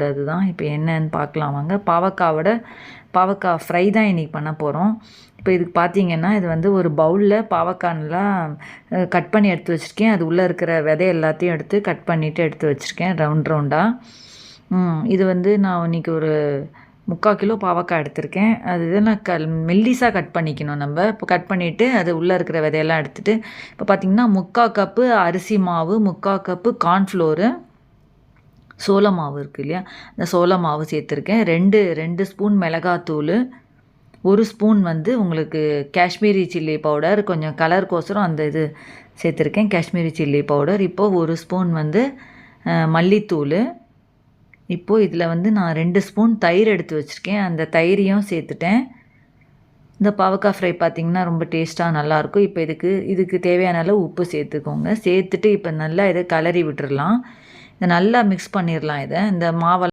அதுதான் இப்போ என்னன்னு பார்க்கலாம் வாங்க. பாவக்காய் ஃப்ரை தான் இன்றைக்கி பண்ண போகிறோம். இப்போ இதுக்கு பார்த்தீங்கன்னா இது வந்து ஒரு பவுலில் பாவக்காய் நல்லா கட் பண்ணி எடுத்து வச்சுருக்கேன். அது உள்ளே இருக்கிற விதை எல்லாத்தையும் எடுத்து கட் பண்ணிவிட்டு எடுத்து வச்சுருக்கேன் ரவுண்டாக. இது வந்து நான் இன்றைக்கி ஒரு 3/4 கிலோ பாவக்காய் எடுத்திருக்கேன். அது நான் மெல்லிஸாக கட் பண்ணிக்கணும். நம்ம இப்போ கட் பண்ணிவிட்டு அது உள்ளே இருக்கிற விதையெல்லாம் எடுத்துகிட்டு இப்போ பார்த்திங்கன்னா 3/4 கப்பு அரிசி மாவு, 3/4 கப்பு கார்ன்ஃப்ளோரு, சோள மாவு இருக்குது இல்லையா, அந்த சோள மாவு சேர்த்துருக்கேன். 2 ஸ்பூன் மிளகாத்தூள், 1 ஸ்பூன் வந்து உங்களுக்கு காஷ்மீரி சில்லி பவுடர், கொஞ்சம் கலருக்கோசரம் அந்த இது சேர்த்துருக்கேன், காஷ்மீரி சில்லி பவுடர். இப்போது 1 ஸ்பூன் வந்து மல்லித்தூள். இப்போது இதில் வந்து நான் 2 ஸ்பூன் தயிர் எடுத்து வச்சுருக்கேன், அந்த தயிரையும் சேர்த்துட்டேன். இந்த பாவக்காய் ஃப்ரை பார்த்திங்கன்னா ரொம்ப டேஸ்ட்டாக நல்லாயிருக்கும். இப்போ இதுக்கு தேவையான அளவு உப்பு சேர்த்துக்கோங்க. சேர்த்துட்டு இப்போ நல்லா இதை கிளறி விட்டுடலாம். இதை நல்லா மிக்ஸ் பண்ணிடலாம். இந்த மாவெல்லாம்